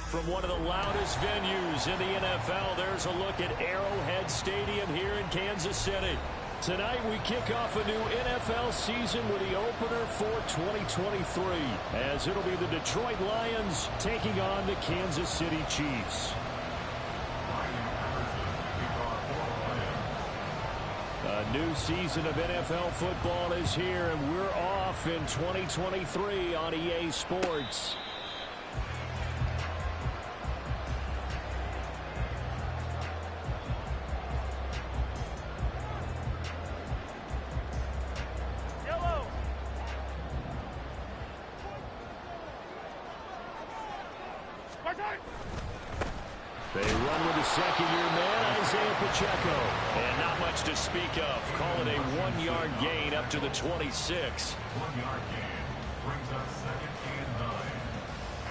From one of the loudest venues in the NFL, there's a look at Arrowhead Stadium here in Kansas City. Tonight we kick off a new NFL season with the opener for 2023, as it'll be the Detroit Lions taking on the Kansas City Chiefs. A new season of NFL football is here, and we're off in 2023 on EA Sports. They run with the second-year man, and not much to speak of. Call it a 1-yard gain up to the 26. 1-yard gain brings up 2nd and 9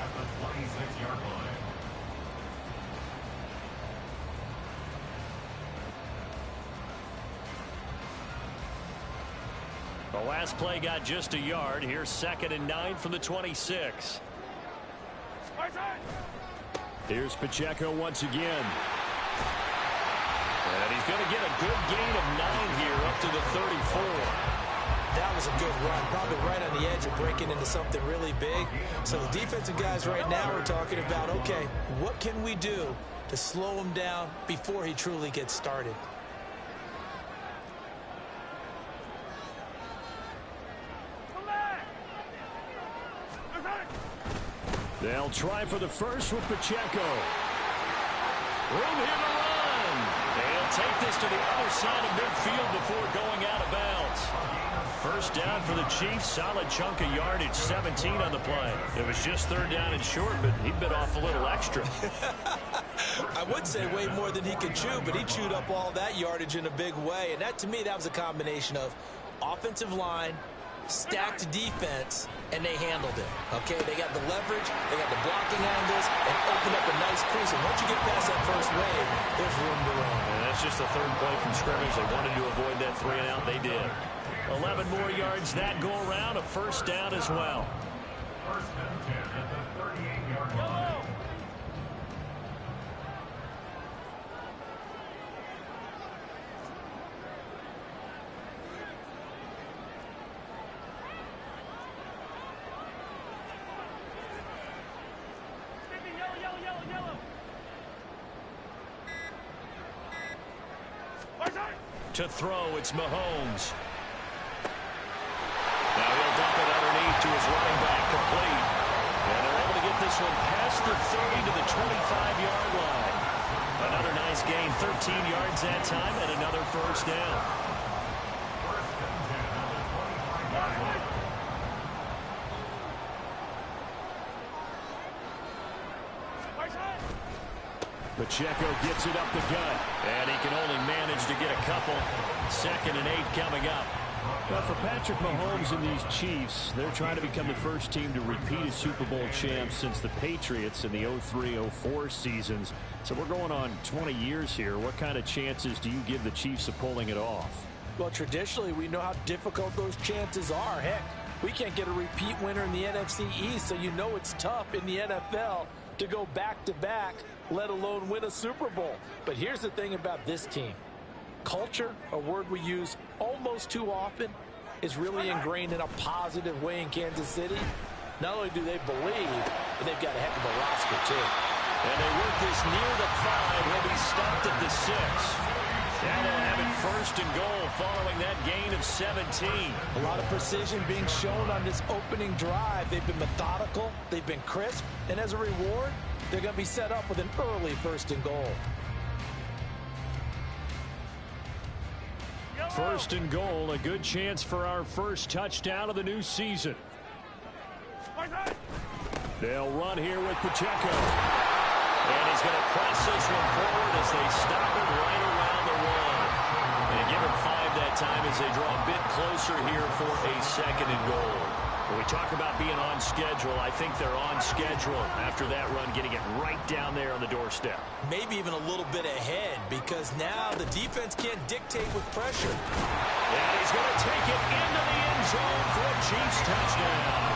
at the 26-yard line. The last play got just a yard. Here's 2nd and 9 from the 26. Here's Pacheco once again. And he's going to get a good gain of 9 here up to the 34. That was a good run, probably right on the edge of breaking into something really big. So the defensive guys right now are talking about, okay, what can we do to slow him down before he truly gets started? They'll try for the first with Pacheco. Room here to run. They'll take this to the other side of midfield before going out of bounds. First down for the Chiefs. Solid chunk of yardage, 17 on the play. It was just 3rd down and short, but he bit off a little extra. I would say way more than he could chew, but he chewed up all that yardage in a big way. And that, to me, that was a combination of offensive line, stacked defense, and they handled it. Okay, they got the leverage, they got the blocking angles, and opened up a nice crease. And once you get past that first wave, there's room to run. And that's just the 3rd play from scrimmage. They wanted to avoid that 3 and out. They did. 11 more yards that go around, a first down as well. 1st and 10 at the 38-yard line. To throw, it's Mahomes. Now he'll dump it underneath to his running back, complete. And they're able to get this one past the 30 to the 25-yard line. Another nice gain, 13 yards that time, and another first down. 1st and 10 at the 25-yard line. Pacheco gets it up the gut, and he can only manage to get a couple. 2nd and 8 coming up. Well, for Patrick Mahomes and these Chiefs, they're trying to become the first team to repeat as Super Bowl champs since the Patriots in the 03-04 seasons. So we're going on 20 years here. What kind of chances do you give the Chiefs of pulling it off? Well, traditionally, we know how difficult those chances are. Heck, we can't get a repeat winner in the NFC East, so you know it's tough in the NFL to go back-to-back, let alone win a Super Bowl. But here's the thing about this team. Culture, a word we use almost too often, is really ingrained in a positive way in Kansas City. Not only do they believe, but they've got a heck of a roster, too. And they work this near the 5. He'll be stopped at the 6. Now they'll have it 1st and goal following that gain of 17. A lot of precision being shown on this opening drive. They've been methodical, they've been crisp, and as a reward, they're going to be set up with an early 1st and goal. 1st and goal, a good chance for our first touchdown of the new season. They'll run here with Pacheco. And he's going to press this one forward as they stop him right around the 1. And give him 5 that time as they draw a bit closer here for a 2nd and goal. When we talk about being on schedule, I think they're on schedule after that run, getting it right down there on the doorstep. Maybe even a little bit ahead, because now the defense can't dictate with pressure. And he's going to take it into the end zone for a Chiefs touchdown.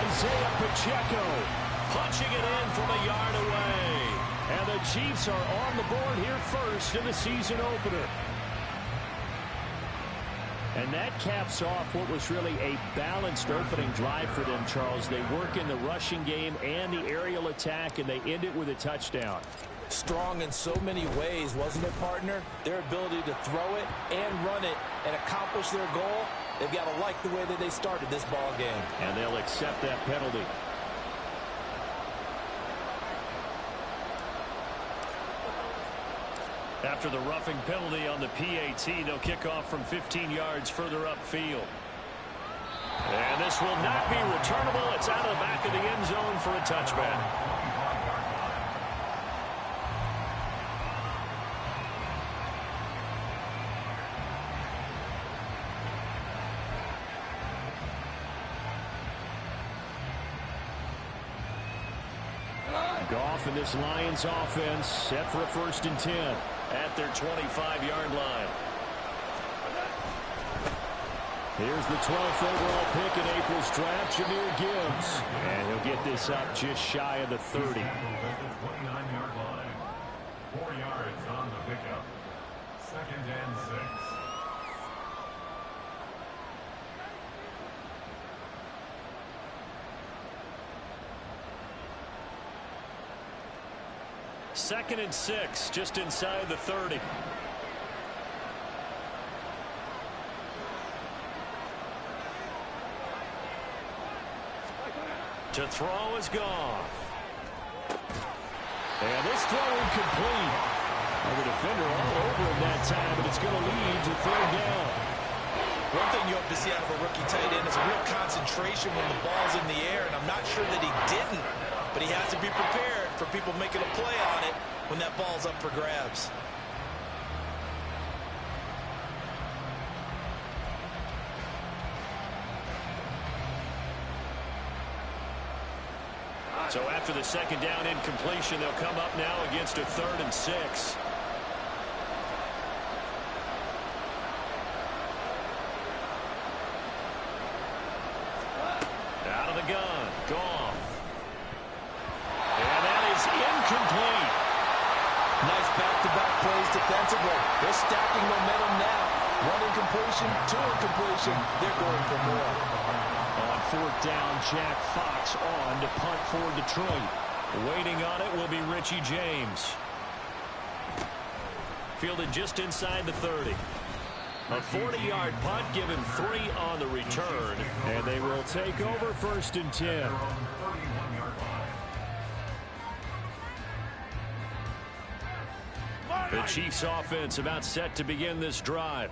Isaiah Pacheco punching it in from a yard away. And the Chiefs are on the board here first in the season opener. And that caps off what was really a balanced opening drive for them, Charles. They work in the rushing game and the aerial attack, and they end it with a touchdown. Strong in so many ways, wasn't it, partner? Their ability to throw it and run it and accomplish their goal, they've got to like the way that they started this ball game. And they'll accept that penalty. After the roughing penalty on the PAT, they'll kick off from 15 yards further upfield. And this will not be returnable. It's out of the back of the end zone for a touchback. Goff and this Lions offense set for a 1st and 10 at their 25-yard line. Here's the 12th overall pick in April's draft, Jahmyr Gibbs. And he'll get this up just shy of the 30. 29-yard line. 4 yards on the pickup. 2nd and 6. Second and 6, just inside the 30. To throw is Goff. And this throw incomplete. The defender all over him that time, but it's going to lead to 3rd down. One thing you hope to see out of a rookie tight end is a real concentration when the ball's in the air, and I'm not sure that he didn't, but he has to be prepared for people making a play on it when that ball's up for grabs. So after the 2nd down incompletion, they'll come up now against a 3rd and 6. Out of the gun, Goff. And that is incomplete. Nice back-to-back plays defensively. They're stacking momentum now. 1 incompletion, 2 incompletion. They're going for more. On 4th down, Jack Fox on to punt for Detroit. Waiting on it will be Richie James. Fielded just inside the 30. A 40-yard punt, given 3 on the return. And they will take over 1st and 10. The Chiefs offense about set to begin this drive.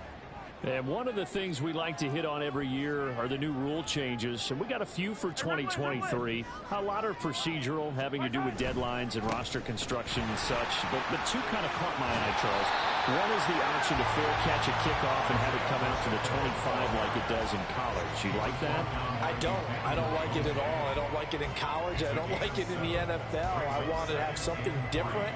And one of the things we like to hit on every year are the new rule changes. And we got a few for 2023. A lot are procedural, having to do with deadlines and roster construction and such. But 2 kind of caught my eye, Charles. One is the option to fair catch a kickoff and have it come out to the 25 like it does in college. You like that? I don't. I don't like it at all. I don't like it in college. I don't like it in the NFL. I want to have something different.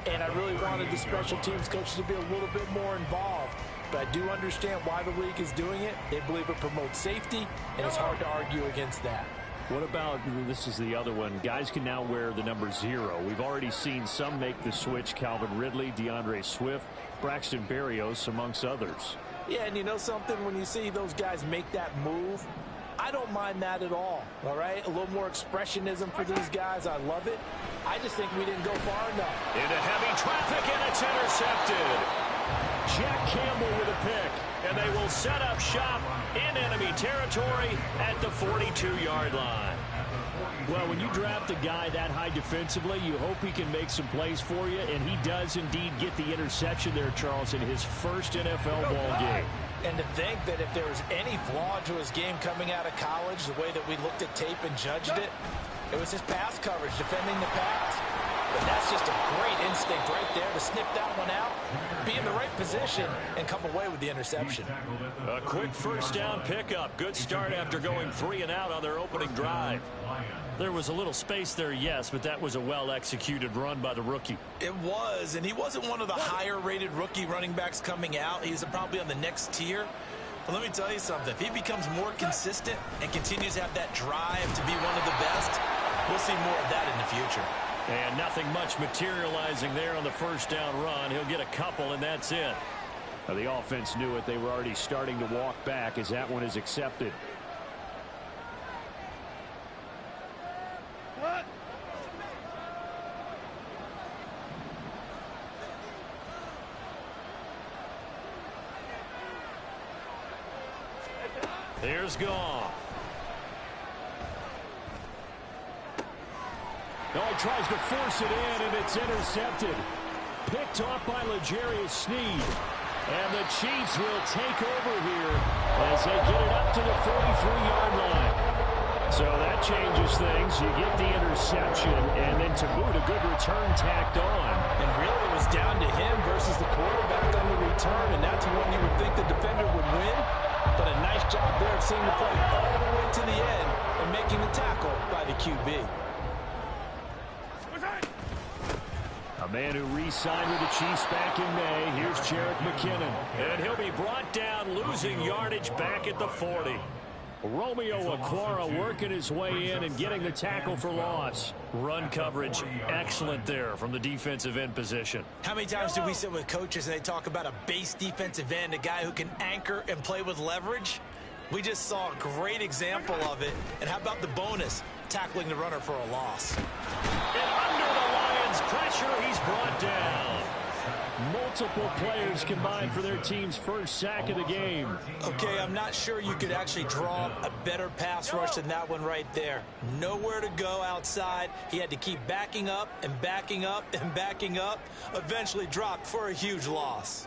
And I really wanted the special teams coaches to be a little bit more involved. But I do understand why the league is doing it. They believe it promotes safety, and it's hard to argue against that. What about, this is the other one, guys can now wear the number 0. We've already seen some make the switch, Calvin Ridley, DeAndre Swift, Braxton Berrios, amongst others. Yeah, and you know something? When you see those guys make that move, I don't mind that at all right? A little more expressionism for these guys. I love it. I just think we didn't go far enough. Into heavy traffic, and it's intercepted. Jack Campbell with a pick, and they will set up shop in enemy territory at the 42-yard line. Well, when you draft a guy that high defensively, you hope he can make some plays for you, and he does indeed get the interception there, Charles, in his first NFL ball game. And to think that if there was any flaw to his game coming out of college, the way that we looked at tape and judged it, it was his pass coverage, defending the pass. But that's just a great instinct right there to sniff that one out, be in the right position, and come away with the interception. A quick 1st down pickup. Good start after going 3 and out on their opening drive. There was a little space there, yes, but that was a well-executed run by the rookie. It was, and he wasn't one of the higher-rated rookie running backs coming out. He's probably on the next tier. But let me tell you something. If he becomes more consistent and continues to have that drive to be one of the best, We'll see more of that in the future. And nothing much materializing there on the first down run. He'll get a couple, and that's it. Now, the offense knew it. They were already starting to walk back as that one is accepted. Here's Goff. No, he tries to force it in, and it's intercepted. Picked off by L'Jarius Sneed. And the Chiefs will take over here as they get it up to the 43-yard line. So that changes things. You get the interception, and then to boot, a good return tacked on. And really, it was down to him versus the quarterback on the return, and that's when you would think the defender would win. But a nice job there of seeing the play all the way to the end and making the tackle by the QB. A man who re-signed with the Chiefs back in May. Here's Jerick McKinnon. And he'll be brought down, losing yardage back at the 40. Romeo Okwara working his way in and getting the tackle for loss. Run coverage, excellent there from the defensive end position. How many times do we sit with coaches and they talk about a base defensive end, a guy who can anchor and play with leverage? We just saw a great example of it. And how about the bonus, tackling the runner for a loss? And under the Lions' pressure, he's brought down. Multiple players combined for their team's first sack of the game. Okay, I'm not sure you could actually draw a better pass rush than that one right there. Nowhere to go outside. He had to keep backing up and backing up and backing up. Eventually dropped for a huge loss.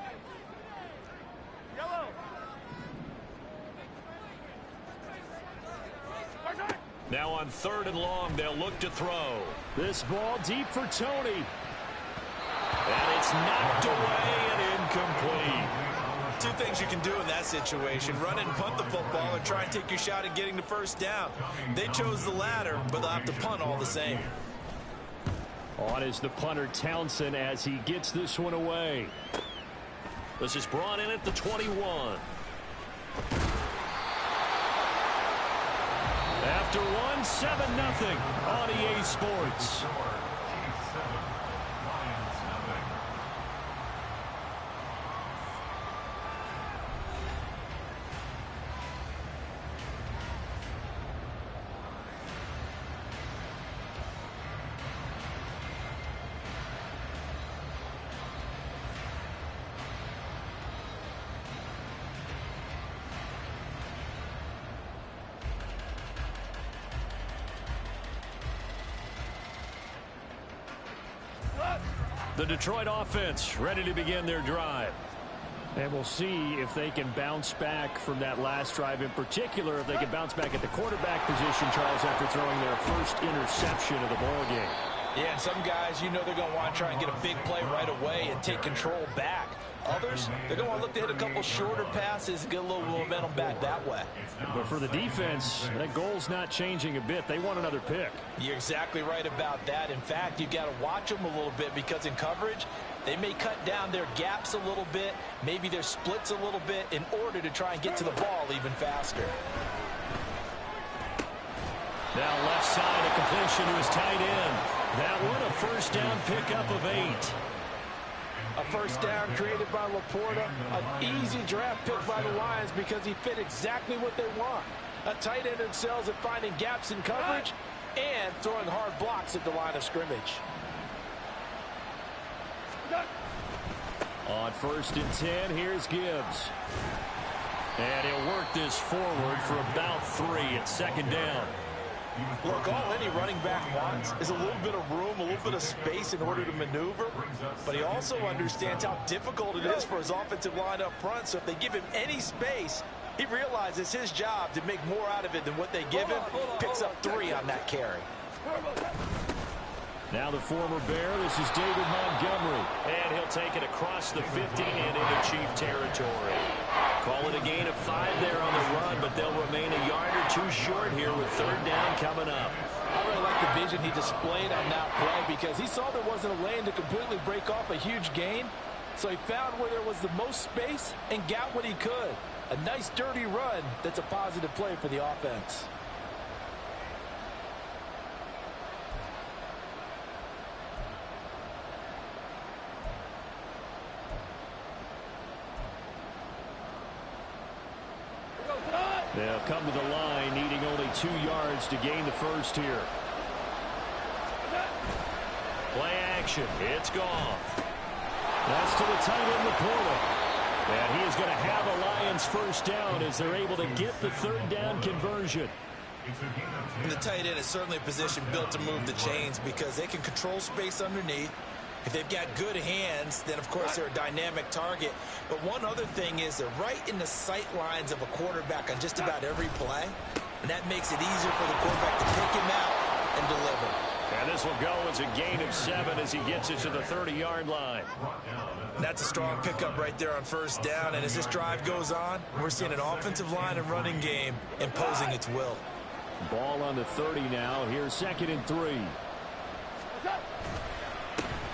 Now on 3rd and long, they'll look to throw. This ball deep for Tony. And it's knocked away and incomplete. Two things you can do in that situation: run and punt the football, or try and take your shot at getting the first down. They chose the latter, but they'll have to punt all the same. On is the punter Townsend as he gets this one away. This is brought in at the 21. After one, 7-0 on EA Sports. The Detroit offense ready to begin their drive. And we'll see if they can bounce back from that last drive, in particular if they can bounce back at the quarterback position, Charles, after throwing their first interception of the ball game. Yeah, and some guys, you know they're going to want to try and get a big play right away and take control back. Others, they're going to want to look to hit a couple shorter passes and get a little momentum back that way. But for the defense, that goal's not changing a bit. They want another pick. You're exactly right about that. In fact, you've got to watch them a little bit, because in coverage, they may cut down their gaps a little bit, maybe their splits a little bit, in order to try and get to the ball even faster. Now left side, a completion to his tight end. That one, a first down pickup of 8. A first down created by Laporta. An easy draft pick by the Lions because he fit exactly what they want. A tight end excels at finding gaps in coverage and throwing hard blocks at the line of scrimmage. On 1st and 10, here's Gibbs. And he'll work this forward for about 3 at 2nd down. Look, all any running back wants is a little bit of room, a little bit of space in order to maneuver. But he also understands how difficult it is for his offensive line up front. So if they give him any space, he realizes his job to make more out of it than what they give him. Picks up 3 on that carry. Now the former Bear, this is David Montgomery. And he'll take it across the 50 and into Chief territory. Call it a gain of 5 there on the run, but they'll remain a yard or 2 short here with 3rd down coming up. I really like the vision he displayed on that play, because he saw there wasn't a lane to completely break off a huge gain. So he found where there was the most space and got what he could. A nice dirty run that's a positive play for the offense. They'll come to the line, needing only 2 yards to gain the first here. Play action. It's Goff. That's to the tight end, Laporta. And he is going to have a Lions first down as they're able to get the third down conversion. And the tight end is certainly a position built to move the chains because they can control space underneath. If they've got good hands, then, of course, they're a dynamic target. But one other thing is they're right in the sight lines of a quarterback on just about every play. And that makes it easier for the quarterback to pick him out and deliver. And this will go as a gain of 7 as he gets it to the 30-yard line. That's a strong pickup right there on first down. And as this drive goes on, we're seeing an offensive line and running game imposing its will. Ball on the 30 now. Here's 2nd and 3.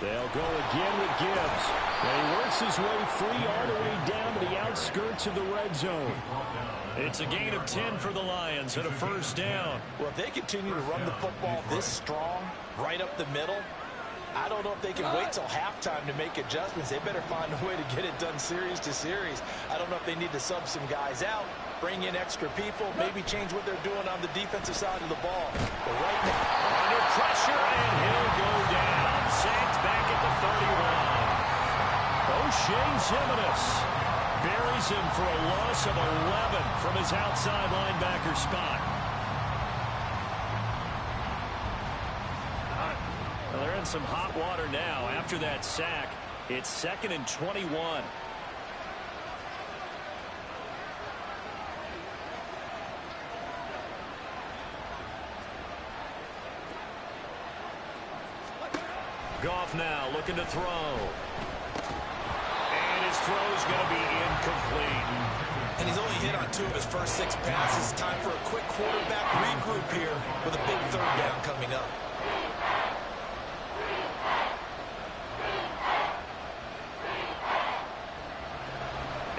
They'll go again with Gibbs. And he works his way free all the way down to the outskirts of the red zone. It's a gain of 10 for the Lions and a first down. Well, if they continue to run the football this strong, right up the middle, I don't know if they can wait till halftime to make adjustments. They better find a way to get it done series to series. I don't know if they need to sub some guys out, bring in extra people, maybe change what they're doing on the defensive side of the ball. But right now, under pressure, and he'll go down. Sacked back at the 31. O'Shea Ziminis buries him for a loss of 11 from his outside linebacker spot. Well, they're in some hot water now after that sack. It's 2nd and 21. Goff now looking to throw. And his throw's going to be incomplete. And he's only hit on 2 of his first 6 passes. Time for a quick quarterback regroup here with a big third down coming up.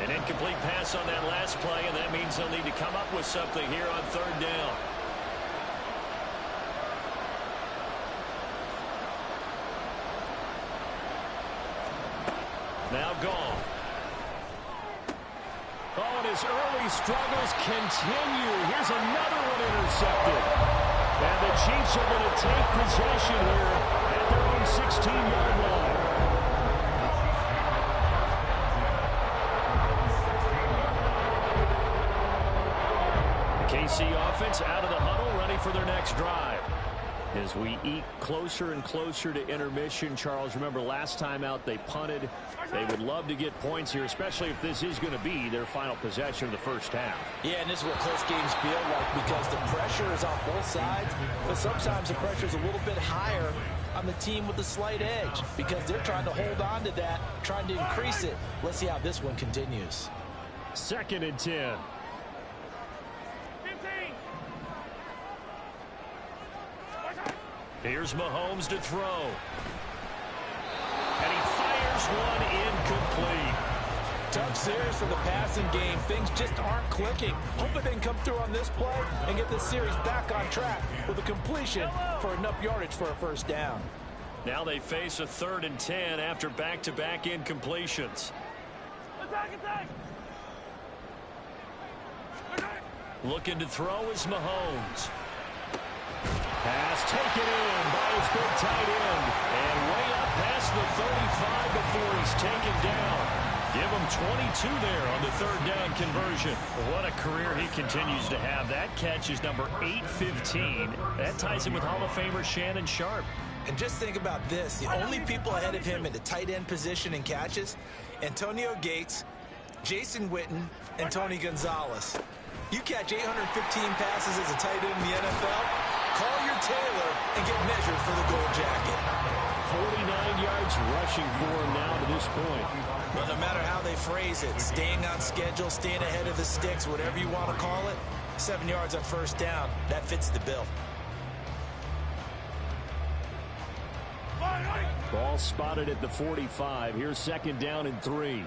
An incomplete pass on that last play, and that means they'll need to come up with something here on third down. Now Goff. Oh, and his early struggles continue. Here's another one intercepted. And the Chiefs are going to take possession here at their own 16-yard line. The KC offense out of the huddle, ready for their next drive. As we eat closer and closer to intermission, Charles, remember last time out they punted. They would love to get points here, especially if this is going to be their final possession of the first half. Yeah, and this is what close games feel like because the pressure is on both sides, but sometimes the pressure is a little bit higher on the team with the slight edge because they're trying to hold on to that, trying to increase it. Let's see how this one continues. 2nd and 10. Here's Mahomes to throw. And he fires one incomplete. Tough series for the passing game. Things just aren't clicking. Hoping they can come through on this play and get this series back on track with a completion for enough yardage for a first down. Now they face a 3rd and 10 after back-to-back incompletions. Looking to throw is Mahomes. Pass taken in by his big tight end. And way up past the 35 before he's taken down. Give him 22 there on the third down conversion. What a career he continues to have. That catch is number 815. That ties him with Hall of Famer Shannon Sharp. And just think about this. The only people ahead of him in the tight end position and catches, Antonio Gates, Jason Witten, and Tony Gonzalez. You catch 815 passes as a tight end in the NFL, call your tailor and get measured for the gold jacket. 49 yards rushing for him now to this point. Well, no matter how they phrase it, staying on schedule, staying ahead of the sticks, whatever you want to call it, 7 yards on first down, that fits the bill. Ball spotted at the 45. Here's 2nd down and 3.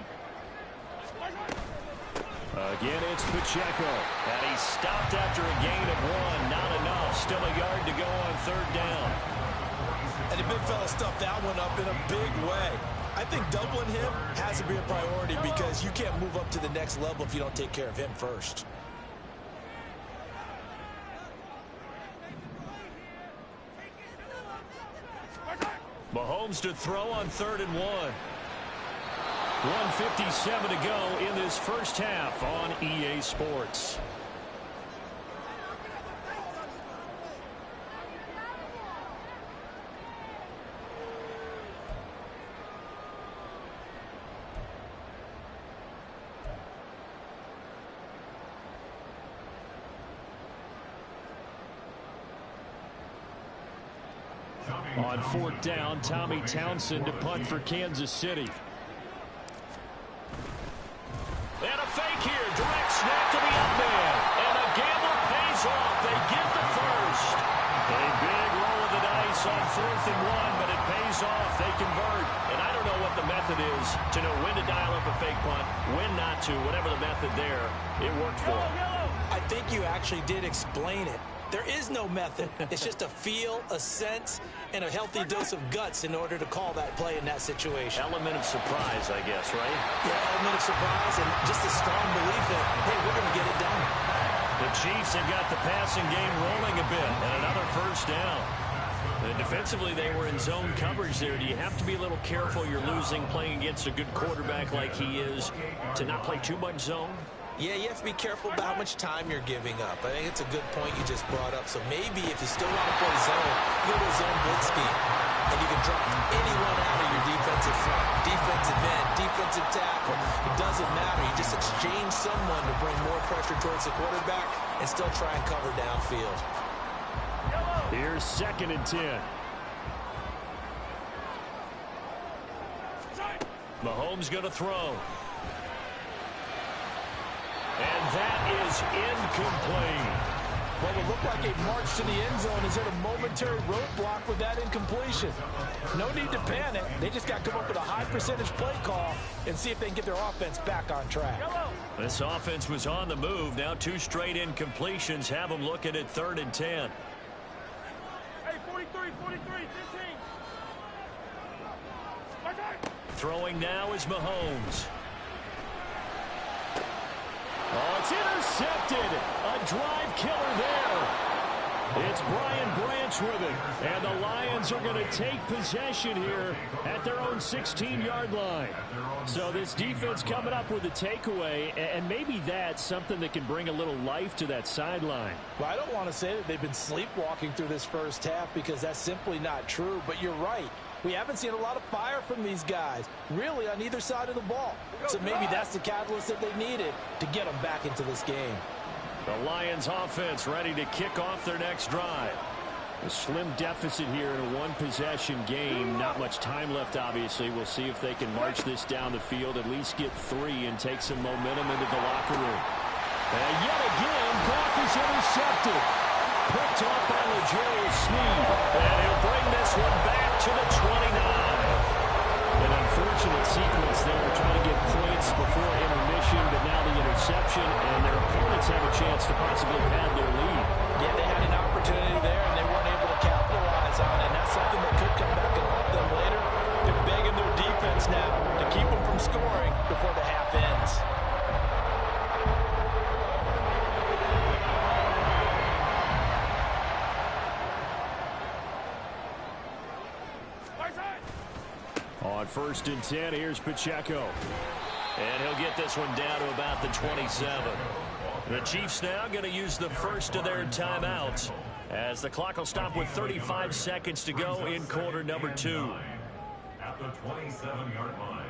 Again, it's Pacheco. And he stopped after a gain of 1. Not enough. Still a yard to go on third down. And the big fella stuffed that one up in a big way. I think doubling him has to be a priority because you can't move up to the next level if you don't take care of him first. Mahomes to throw on 3rd and 1. 1:57 to go in this first half on EA Sports. On 4th down, Tommy Townsend to punt for Kansas City. And a fake here. Direct snap to the up man. And a gambler pays off. They get the first. A big roll of the dice on 4th and 1, but it pays off. They convert. And I don't know what the method is to know when to dial up a fake punt, when not to. Whatever the method there, it worked for them. I think you actually did explain it. There is no method. It's just a feel, a sense, and a healthy dose of guts in order to call that play in that situation. Element of surprise, I guess, right? Yeah, element of surprise and just a strong belief that, hey, we're going to get it done. The Chiefs have got the passing game rolling a bit, and another first down. And defensively, they were in zone coverage there. Do you have to be a little careful? You're losing playing against a good quarterback like he is to not play too much zone? Yeah, you have to be careful about how much time you're giving up. I think it's a good point you just brought up. So maybe if you still want to play zone, go to a zone blitz scheme. And you can drop anyone out of your defensive front, defensive end, defensive tackle. It doesn't matter. You just exchange someone to bring more pressure towards the quarterback and still try and cover downfield. Here's 2nd and 10. Mahomes going to throw. And that is incomplete. Well, it looked like a march to the end zone is at a momentary roadblock with that incompletion. No need to panic. They just got to come up with a high percentage play call and see if they can get their offense back on track. This offense was on the move. Now 2 straight incompletions have them looking at 3rd and 10. Hey, 43, 15. Throwing now is Mahomes. Oh, it's intercepted. A drive killer there. It's Brian Branch with it. And the Lions are going to take possession here at their own 16-yard line. So this defense coming up with a takeaway, and maybe that's something that can bring a little life to that sideline. Well, I don't want to say that they've been sleepwalking through this first half because that's simply not true. But you're right. We haven't seen a lot of fire from these guys, really, on either side of the ball. So maybe that's the catalyst that they needed to get them back into this game. The Lions offense ready to kick off their next drive. A slim deficit here in a one-possession game. Not much time left, obviously. We'll see if they can march this down the field, at least get 3 and take some momentum into the locker room. And yet again, Goff is intercepted. Picked off by L'Jarius Sneed. And he'll bring this one back to the 29. An unfortunate sequence there, trying to get points before intermission, but now the interception, and their opponents have a chance to possibly pad their lead. Yeah, they had an opportunity there, and they weren't able to capitalize on it. And that's something that could come back and haunt them later. They're begging their defense now to keep them from scoring before the half ends. On 1st and 10, here's Pacheco. And he'll get this one down to about the 27. The Chiefs now going to use the first of their timeouts as the clock will stop with 35 seconds to go in quarter number 2. At the 27-yard line.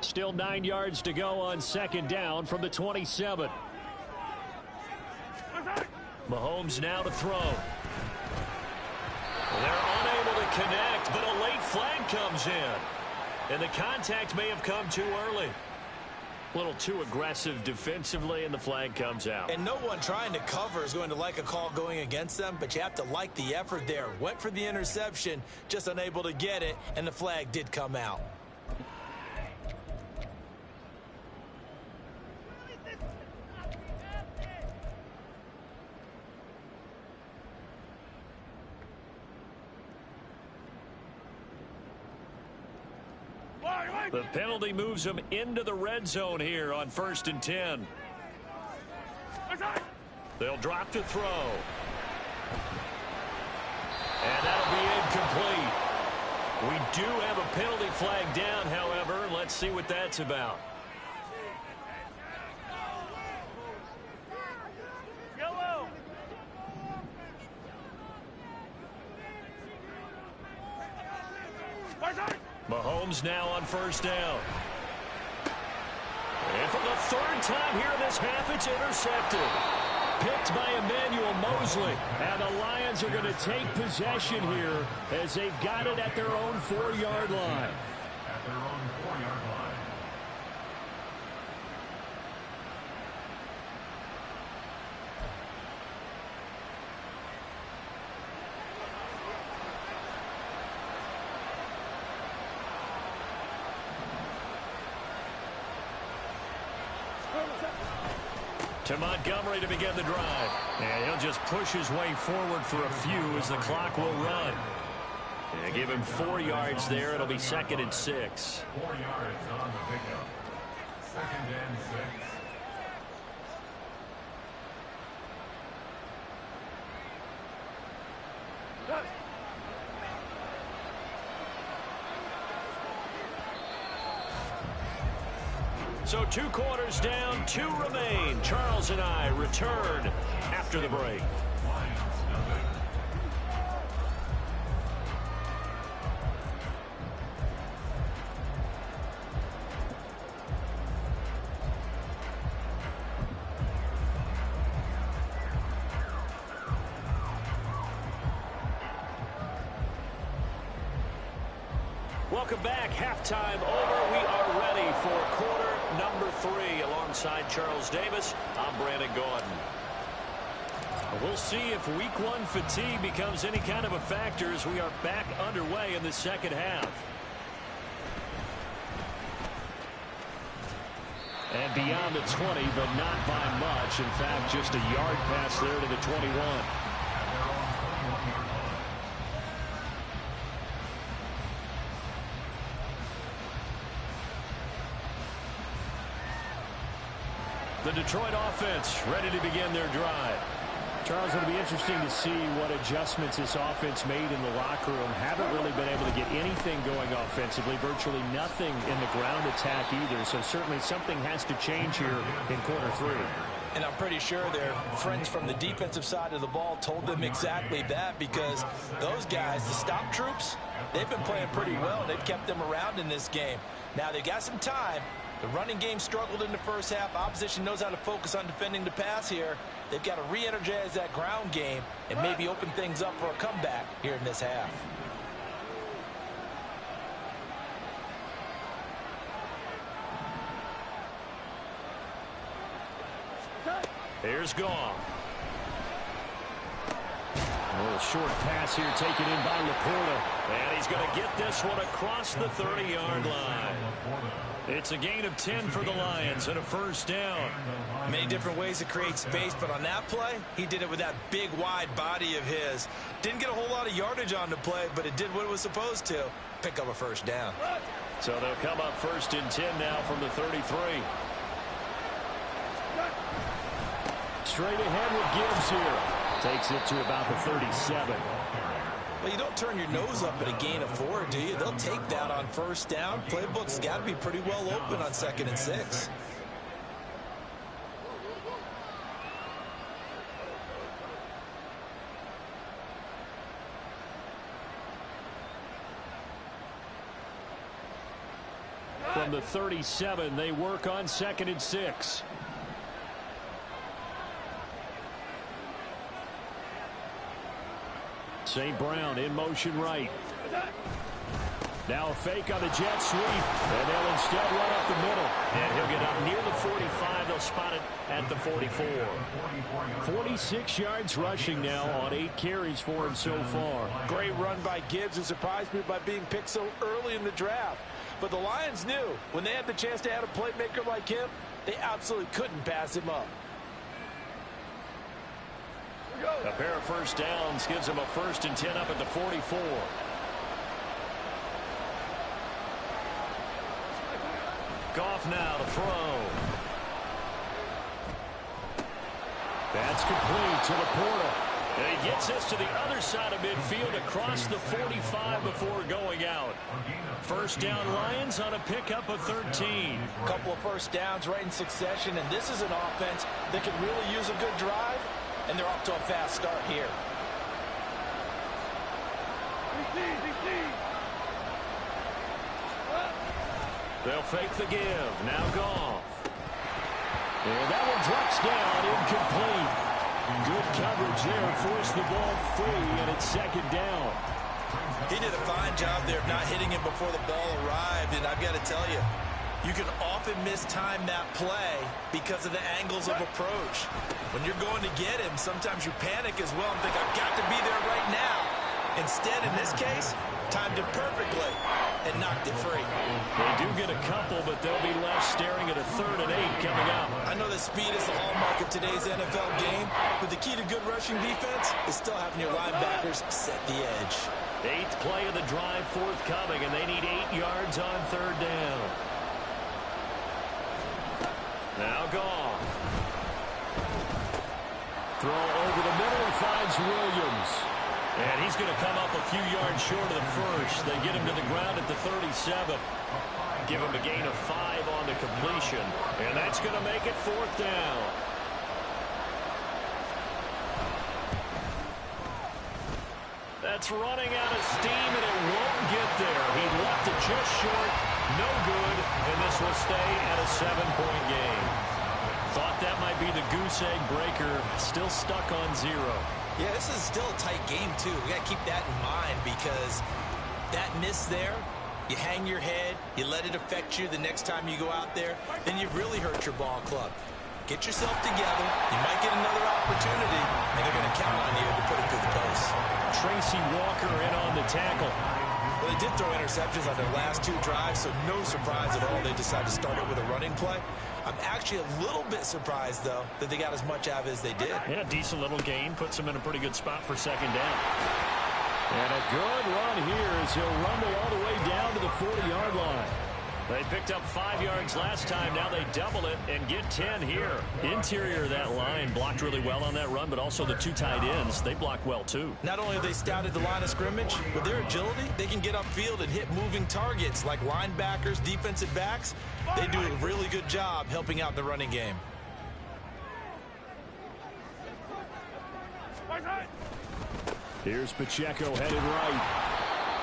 Still 9 yards to go on 2nd down from the 27. Mahomes now to throw. They're unable to connect, but a late flag comes in. And the contact may have come too early. A little too aggressive defensively, and the flag comes out. And no one trying to cover is going to like a call going against them, but you have to like the effort there. Went for the interception, just unable to get it, and the flag did come out. The penalty moves them into the red zone here on 1st and 10. They'll drop to throw. And that'll be incomplete. We do have a penalty flag down, however. Let's see what that's about. Yellow. Mahomes now on first down. And for the third time here in this half, it's intercepted. Picked by Emmanuel Mosley. And the Lions are going to take possession here as they've got it at their own 4-yard line. At their own 4-yard line. To Montgomery to begin the drive. And he'll just push his way forward for a few as the clock will run. And give him 4 yards there. It'll be 2nd and 6. 4 yards on the pickup. 2nd and 6. So 2 quarters down, 2 remain. Charles and I return after the break. Welcome back. Halftime over. We are ready for quarter number 3. Alongside Charles Davis, I'm Brandon Gordon. We'll see if week 1 fatigue becomes any kind of a factor as we are back underway in the second half. And beyond the 20, but not by much. In fact, just a yard pass there to the 21. The Detroit offense ready to begin their drive. Charles, it'll be interesting to see what adjustments this offense made in the locker room. Haven't really been able to get anything going offensively. Virtually nothing in the ground attack either. So certainly something has to change here in quarter 3. And I'm pretty sure their friends from the defensive side of the ball told them exactly that, because those guys, the stop troops, they've been playing pretty well. They've kept them around in this game. Now they've got some time. The running game struggled in the first half. Opposition knows how to focus on defending the pass here. They've got to re-energize that ground game and maybe open things up for a comeback here in this half. Here's Goff. A little short pass here taken in by Laporta. And he's going to get this one across the 30-yard line. It's a gain of 10 for the Lions and a first down. Many different ways to create space, but on that play, he did it with that big, wide body of his. Didn't get a whole lot of yardage on the play, but it did what it was supposed to. Pick up a first down. So they'll come up 1st and 10 now from the 33. Straight ahead with Gibbs here. Takes it to about the 37. Well, you don't turn your nose up at a gain of 4, do you? They'll take that on first down. Playbook's got to be pretty well open on 2nd and 6. From the 37, they work on 2nd and 6. St. Brown in motion right. Now a fake on the jet sweep. And they'll instead run up the middle. And he'll get up near the 45. They'll spot it at the 44. 46 yards rushing now on 8 carries for him so far. Great run by Gibbs, who surprised me by being picked so early in the draft. But the Lions knew when they had the chance to add a playmaker like him, they absolutely couldn't pass him up. A pair of first downs gives him a 1st and 10 up at the 44. Goff now to throw. That's complete to Laporta. And he gets us to the other side of midfield across the 45 before going out. First down Lions on a pickup of 13. A couple of first downs right in succession, and this is an offense that could really use a good drive, and they're off to a fast start here. They'll fake the give. Now Goff. And that one drops down, incomplete. Good coverage there, forced the ball free, and it's second down. He did a fine job there of not hitting him before the ball arrived, and I've got to tell you, you can often mistime that play because of the angles of approach. When you're going to get him, sometimes you panic as well and think, I've got to be there right now. Instead, in this case, timed it perfectly and knocked it free. They do get a couple, but they'll be left staring at a 3rd and 8 coming up. I know that speed is the hallmark of today's NFL game, but the key to good rushing defense is still having your linebackers set the edge. 8th play of the drive forthcoming, and they need 8 yards on 3rd down. Now Goff. Throw over the middle and finds Williams. And he's going to come up a few yards short of the first. They get him to the ground at the 37. Give him a gain of 5 on the completion. And that's going to make it 4th down. That's running out of steam, and it won't get there. He left it just short. No good. And this will stay at a 7-point game. Thought that might be the goose egg breaker. Still stuck on 0. Yeah, this is still a tight game, too. We got to keep that in mind because that miss there, you hang your head, you let it affect you the next time you go out there, then you've really hurt your ball club. Get yourself together. You might get another opportunity, and they're going to count on you to put it through the post. Tracy Walker in on the tackle. Well, they did throw interceptions on their last 2 drives, so no surprise at all they decided to start it with a running play. I'm actually a little bit surprised, though, that they got as much out of it as they did. Yeah, decent little gain. Puts them in a pretty good spot for 2nd down. And a good run here as he'll rumble all the way down to the 40-yard line. They picked up 5 yards last time. Now they double it and get 10 here. Interior of that line blocked really well on that run, but also the 2 tight ends, they blocked well too. Not only have they scouted the line of scrimmage, with their agility, they can get upfield and hit moving targets like linebackers, defensive backs. They do a really good job helping out the running game. Here's Pacheco headed right.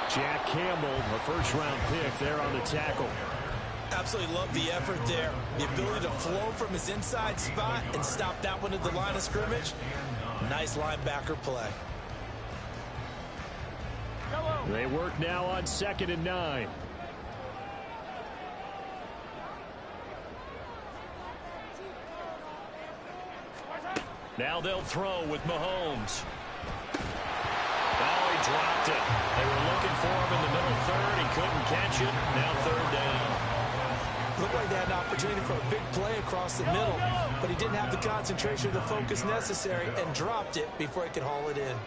Jack Campbell, a first-round pick there on the tackle. Absolutely love the effort there. The ability to flow from his inside spot and stop that one at the line of scrimmage. Nice linebacker play. They work now on 2nd and 9. Now they'll throw with Mahomes. Oh, he dropped it. They were looking for him in the middle 3rd. He couldn't catch it. Now 3rd down. Looked like they had an opportunity for a big play across the middle, but he didn't have the concentration or the focus necessary and dropped it before he could haul it in.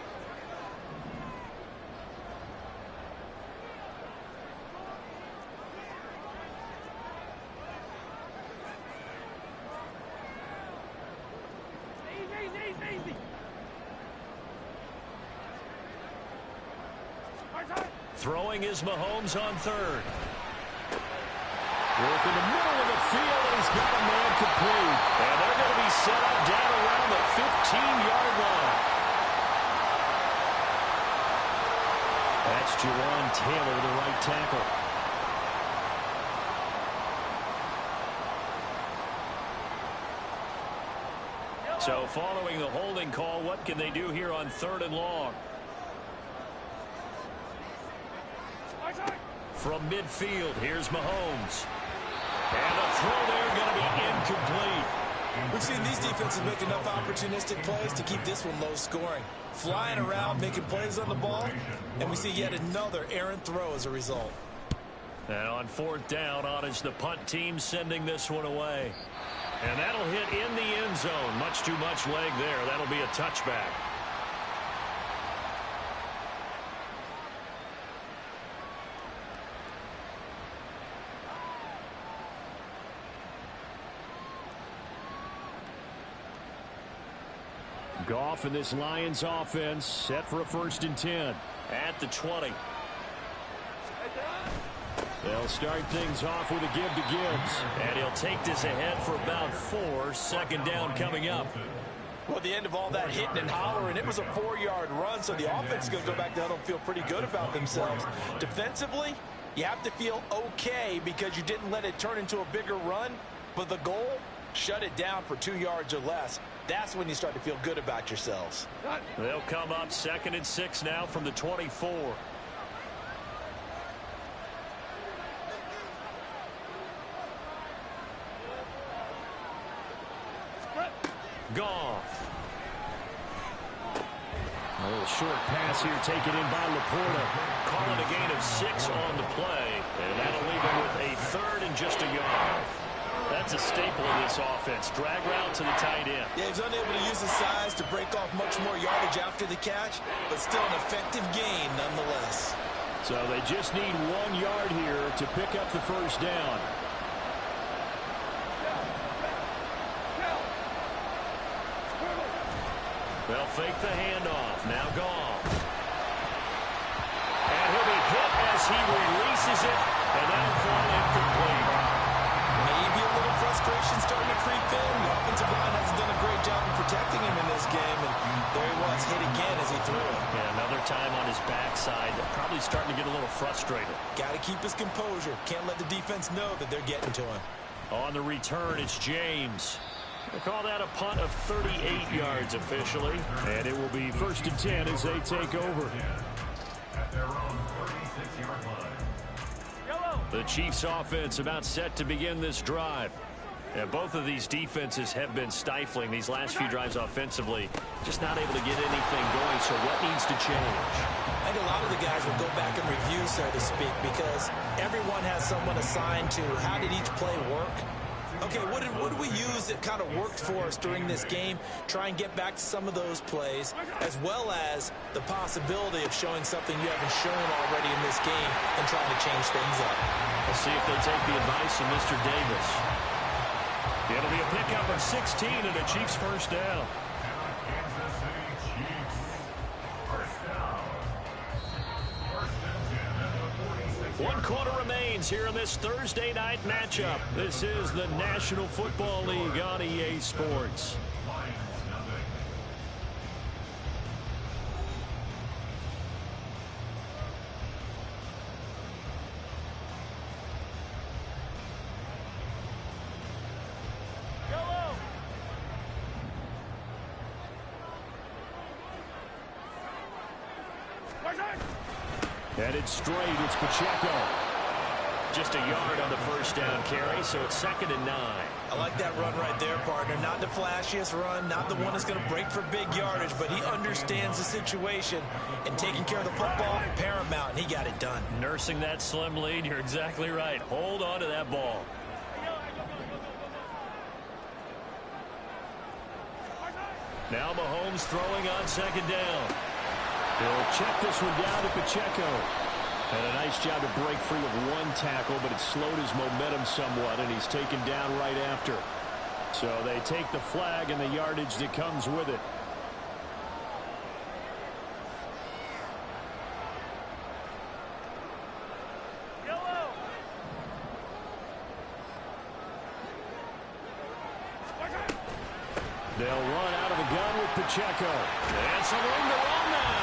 Throwing is Mahomes on 3rd. Work in the middle of the field, and he's got a man complete. And they're going to be set up down around the 15-yard line. That's Jawan Taylor, the right tackle. So following the holding call, what can they do here on 3rd and long? From midfield, here's Mahomes. And the throw there going to be incomplete. We've seen these defenses make enough opportunistic plays to keep this one low scoring. Flying around, making plays on the ball, and we see yet another errant throw as a result. And on 4th down, on is the punt team sending this one away. And that'll hit in the end zone. Much too much leg there. That'll be a touchback. Goff and this Lions offense set for a 1st and 10 at the 20. They'll start things off with a give to Gibbs. And he'll take this ahead for about 4. 2nd down coming up. Well, at the end of all that hitting and hollering, it was a 4-yard run, so the offense is going to go back down and feel pretty good about themselves. Defensively, you have to feel okay because you didn't let it turn into a bigger run, but the goal, shut it down for 2 yards or less. That's when you start to feel good about yourselves. They'll come up 2nd and 6 now from the 24. Goff. A little short pass here taken in by Laporta. Calling a gain of 6 on the play. And that'll leave him with a 3rd and just a yard. That's a staple of this offense. Drag route to the tight end. Yeah, he's unable to use his size to break off much more yardage after the catch, but still an effective gain nonetheless. So they just need 1 yard here to pick up the 1st down. They'll fake the handoff. Now Goff. And he'll be hit as he releases it, and that'll fall incomplete. Maybe a little frustration starting to creep in. The offensive line hasn't done a great job of protecting him in this game, and there he was, hit again as he threw it. Yeah, another time on his backside. Probably starting to get a little frustrated. Got to keep his composure. Can't let the defense know that they're getting to him. On the return, it's James. They call that a punt of 38 yards officially. And it will be 1st and 10 as they take over. At their own 36-yard line. The Chiefs offense about set to begin this drive. And both of these defenses have been stifling these last few drives offensively. Just not able to get anything going. So what needs to change? I think a lot of the guys will go back and review, so to speak, because everyone has someone assigned to how did each play work. Okay, what did we use that kind of worked for us during this game? Try and get back to some of those plays, as well as the possibility of showing something you haven't shown already in this game and trying to change things up. We'll see if they take the advice of Mr. Davis. It'll be a pickup of 16 and a Chiefs 1st down. Kansas City Chiefs. 1st down. 1st and 10 at the 46. 1 quarter remains here in this Thursday night matchup. This is the National Football League on EA Sports. Lions nothing. Headed straight, it's Pacheco. Just a yard on the 1st down carry, so it's 2nd and 9. I like that run right there, partner. Not the flashiest run, not the one that's going to break for big yardage, but he understands the situation, and taking care of the football, paramount, and he got it done. Nursing that slim lead, you're exactly right. Hold on to that ball. Now Mahomes throwing on 2nd down. He'll check this one down to Pacheco. And a nice job to break free of 1 tackle, but it slowed his momentum somewhat, and he's taken down right after. So they take the flag and the yardage that comes with it. They'll run out of the gun with Pacheco. And some room to run now.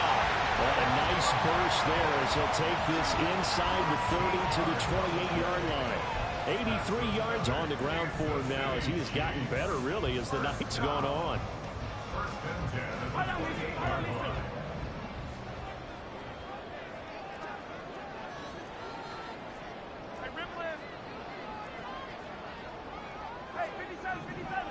What a nice burst there as he'll take this inside the 30 to the 28-yard line. 83 yards on the ground for him now as he has gotten better, really, as the night's gone on. 1st and 10 at the 48-yard line. Hey, 57, 57.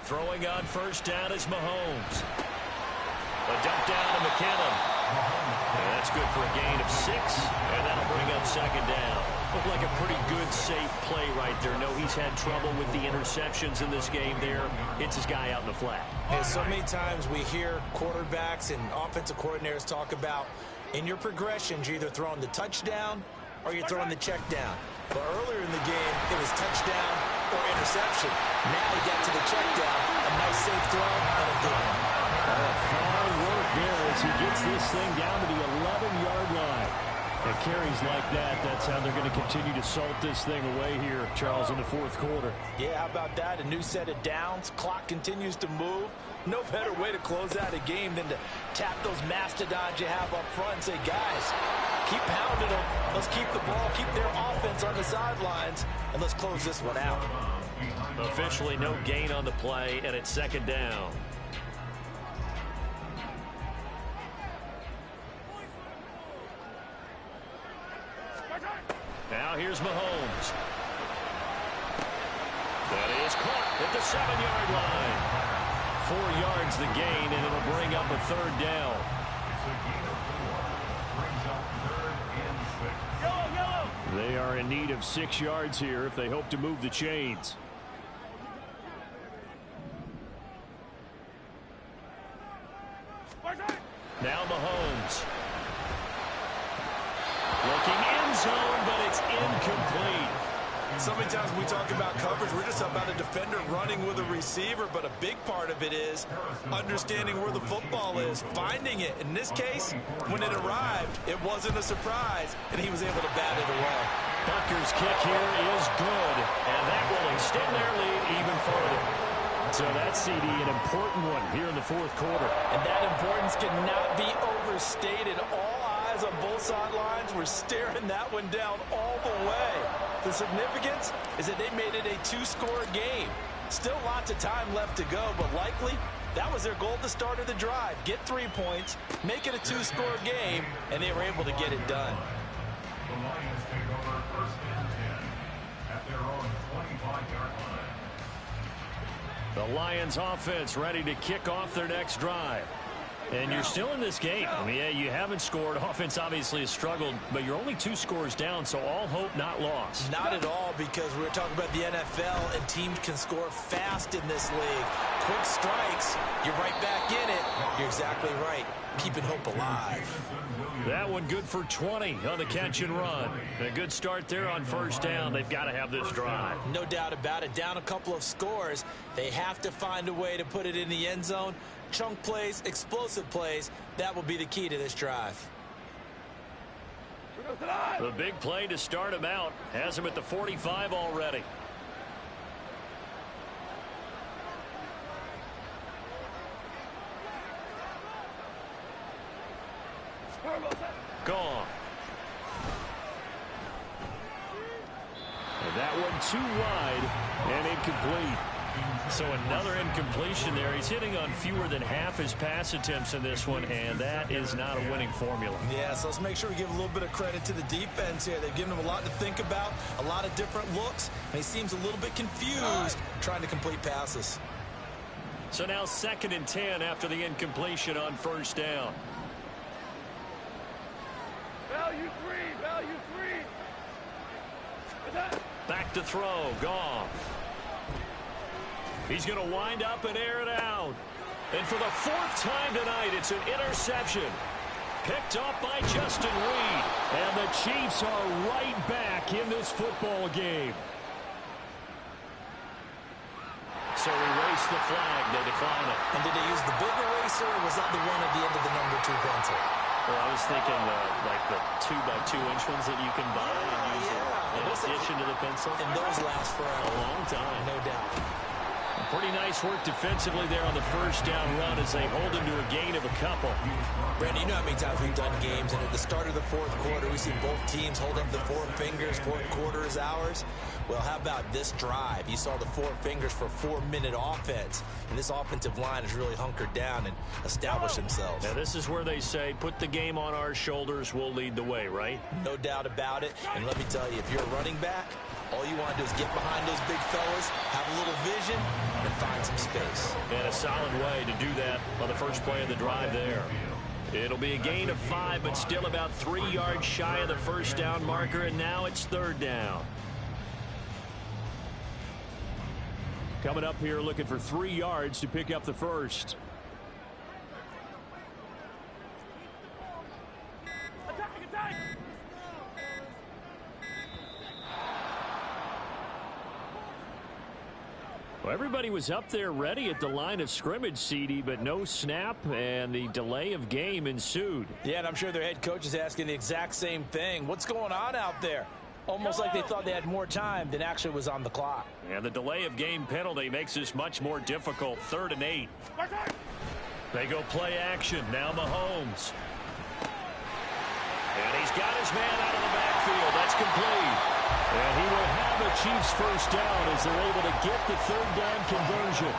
Throwing on 1st down is Mahomes. A dump down to McKinnon. And that's good for a gain of 6, and that'll bring up 2nd down. Looked like a pretty good, safe play right there. No, he's had trouble with the interceptions in this game there. Hits his guy out in the flat. And so many times we hear quarterbacks and offensive coordinators talk about in your progressions, you're either throwing the touchdown or you're throwing the check down. But earlier in the game, it was touchdown or interception. Now he got to the check down. A nice safe throw and a good one. Fine work there as he gets this thing down to the 11-yard line. And carries like that, that's how they're going to continue to salt this thing away here, Charles, in the fourth quarter. Yeah, how about that? A new set of downs. Clock continues to move. No better way to close out a game than to tap those mastodons you have up front and say, guys, keep pounding them. Let's keep the ball, keep their offense on the sidelines, and let's close this one out. Officially no gain on the play, and it's second down. Now here's Mahomes. That is caught at the 7-yard line. 4 yards the gain, and it'll bring up a third down. It's a gain of 4. Brings up 3rd and 6. Yellow, yellow. They are in need of 6 yards here if they hope to move the chains. Now Mahomes. Looking end zone, but it's incomplete. So many times when we talk about coverage, we're just about a defender running with a receiver, but a big part of it is understanding where the football is, finding it. In this case, when it arrived, it wasn't a surprise, and he was able to bat it away. Bucker's kick here is good, and that will extend their lead even further. So that's, CD, an important one here in the fourth quarter. And that importance cannot be overstated. All eyes on both sidelines were staring that one down all the way. The significance is that they made it a 2-score game. Still lots of time left to go, but likely that was their goal at the start of the drive. Get 3 points, make it a 2-score game, and they were able to get it done. The Lions take over 1st and 10 at their own 25-yard line. The Lions offense ready to kick off their next drive. And you're still in this game. I mean, yeah, you haven't scored. Offense obviously has struggled, but you're only 2 scores down, so all hope not lost. Not at all, because we're talking about the NFL, and teams can score fast in this league. Quick strikes, you're right back in it. You're exactly right. Keeping hope alive. That one good for 20 on the catch and run. A good start there on first down. They've got to have this drive. No doubt about it. Down a couple of scores. They have to find a way to put it in the end zone. Chunk plays, explosive plays, that will be the key to this drive. The big play to start him out has him at the 45 already. Gone. And that one too wide and incomplete. So another incompletion there. He's hitting on fewer than half his pass attempts in this one, and that is not a winning formula. Yeah, so let's make sure we give a little bit of credit to the defense here. They've given him a lot to think about, a lot of different looks, and he seems a little bit confused trying to complete passes. So now 2nd and 10 after the incompletion on first down. Value 3, value 3. Back to throw, Goff. He's going to wind up and air it out. And for the 4th time tonight, it's an interception. Picked off by Justin Reed. And the Chiefs are right back in this football game. So erase the flag. They decline it. And did they use the big eraser, or was that the one at the end of the number 2 pencil? Well, I was thinking like the 2x2-inch ones that you can buy and use in addition to the pencil. And those last for a long time. No doubt. Pretty nice work defensively there on the first down run as they hold him to a gain of a couple. Brandon, you know how many times we've done games, and at the start of the 4th quarter, we see both teams hold up the 4 fingers, 4th quarter is ours. Well, how about this drive? You saw the 4 fingers for 4-minute offense, and this offensive line has really hunkered down and established themselves. Now, this is where they say, put the game on our shoulders, we'll lead the way, right? No doubt about it, and let me tell you, if you're a running back, all you want to do is get behind those big fellas, have a little vision, and find some space. And a solid way to do that on the first play of the drive there. It'll be a gain of 5, but still about 3 yards shy of the first down marker, and now it's 3rd down. Coming up here looking for 3 yards to pick up the first. Well, everybody was up there ready at the line of scrimmage, CD, but no snap, and the delay of game ensued. Yeah, and I'm sure their head coach is asking the exact same thing. What's going on out there? Almost like they thought they had more time than actually was on the clock. And the delay of game penalty makes this much more difficult. 3rd and 8. They go play action. Now Mahomes. And he's got his man out of the backfield. That's complete. And he will have a Chiefs first down as they're able to get the 3rd down conversion.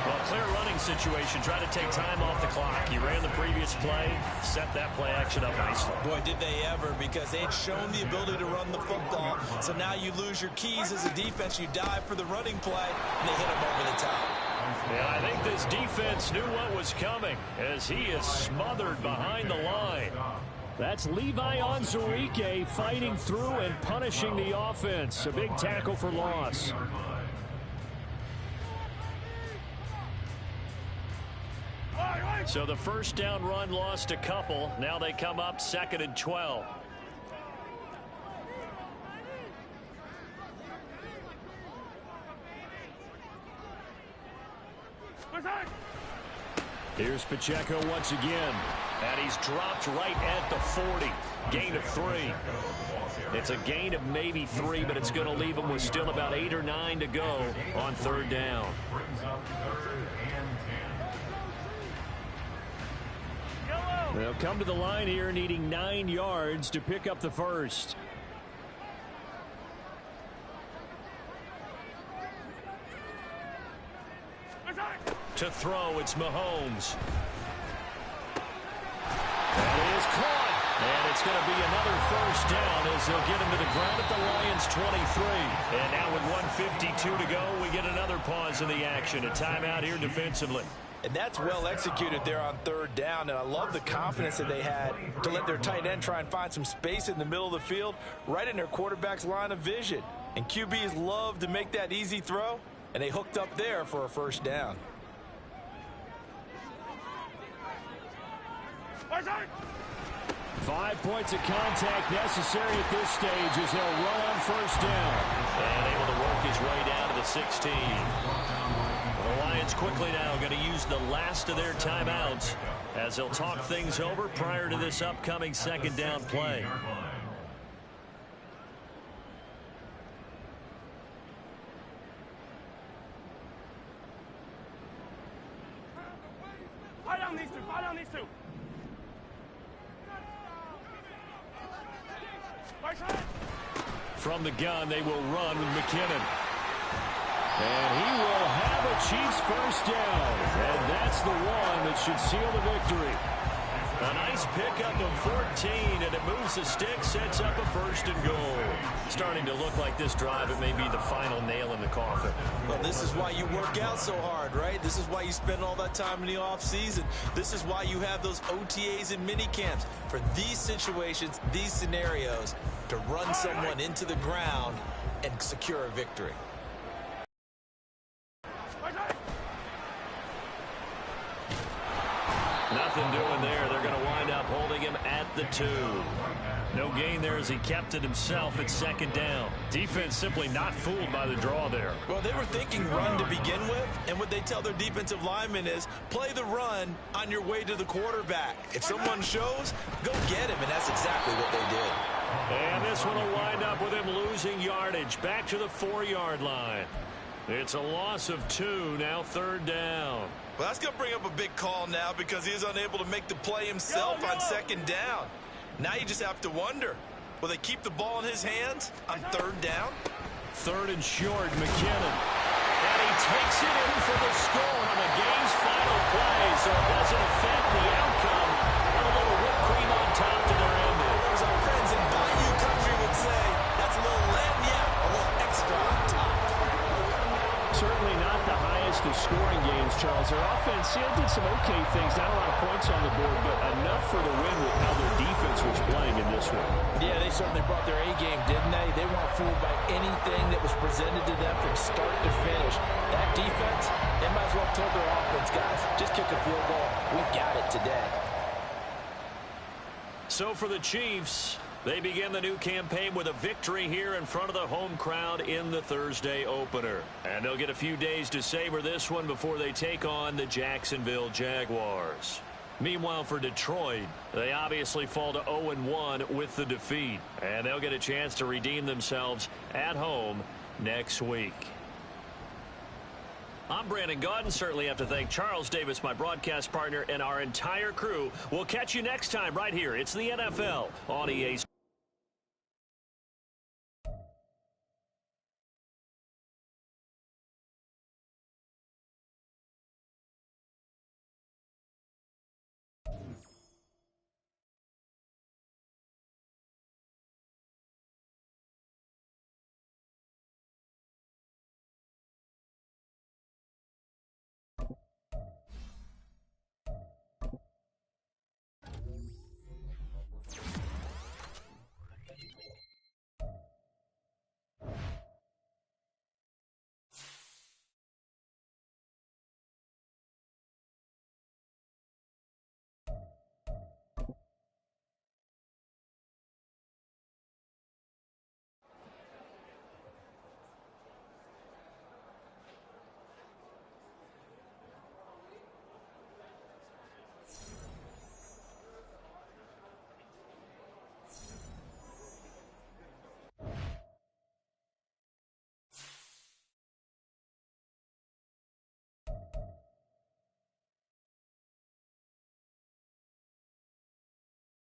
Well, clear running situation. Try to take time off the clock. He ran the previous play, set that play action up nicely. Boy, did they ever, because they'd shown the ability to run the football. So now you lose your keys as a defense. You dive for the running play, and they hit him over the top. Yeah, I think this defense knew what was coming as he is smothered behind the line. That's Levi Onwuzurike fighting through and punishing the offense. A big tackle for loss. So the first down run lost a couple. Now they come up 2nd and 12. Here's Pacheco once again. And he's dropped right at the 40. Gain of 3. It's a gain of maybe 3, but it's going to leave him with still about 8 or 9 to go on 3rd down. They'll come to the line here needing 9 yards to pick up the first. To throw, it's Mahomes. That is caught. And it's going to be another first down as they'll get him to the ground at the Lions' 23. And now with 1:52 to go, we get another pause in the action. A timeout here defensively. And that's well executed there on 3rd down. And I love the confidence that they had to let their tight end try and find some space in the middle of the field, right in their quarterback's line of vision. And QBs love to make that easy throw, and they hooked up there for a first down. 5 points of contact necessary at this stage as they'll run on first down. And able to work his way down to the 16. The Lions quickly now going to use the last of their timeouts as they'll talk things over prior to this upcoming 2nd down play. Fight on these two. Fight on these two. From the gun, they will run with McKinnon. And he will have a Chiefs first down. And that's the one that should seal the victory. A nice pickup of 14, and it moves the stick, sets up a 1st and goal. Starting to look like this drive, it may be the final nail in the coffin. Well, this is why you work out so hard, right? This is why you spend all that time in the offseason. This is why you have those OTAs and mini camps. For these situations, these scenarios, to run someone into the ground and secure a victory. Nothing doing there. They're going to wind up holding him at the 2. No gain there as he kept it himself at 2nd down. Defense simply not fooled by the draw there. Well, they were thinking run to begin with, and what they tell their defensive linemen is play the run on your way to the quarterback. If someone shows, go get him, and that's exactly what they did. And this one will wind up with him losing yardage back to the 4-yard line. It's a loss of 2, now 3rd down. Well, that's going to bring up a big call now because he is unable to make the play himself on 2nd down. Now you just have to wonder, will they keep the ball in his hands on 3rd down? 3rd and short, McKinnon. And he takes it in for the score on the game's final play, so it doesn't affect the outcome. A little whipped cream on top to their ending. As our friends in Bayou Country would say, that's a little lagniappe, a little extra on top. Certainly not the highest of scoring games, Charles. Their offense did some okay things, not a lot of points on the board, but enough for the win with how their defense was playing in this one. Yeah, they certainly brought their A-game, didn't they? They weren't fooled by anything that was presented to them from start to finish. That defense, they might as well have told their offense, guys, just kick a field goal. We've got it today. So for the Chiefs, They begin the new campaign with a victory here in front of the home crowd in the Thursday opener. And they'll get a few days to savor this one before they take on the Jacksonville Jaguars. Meanwhile, for Detroit, they obviously fall to 0-1 with the defeat. And they'll get a chance to redeem themselves at home next week. I'm Brandon Gaudin. Certainly have to thank Charles Davis, my broadcast partner, and our entire crew. We'll catch you next time right here. It's the NFL on EA.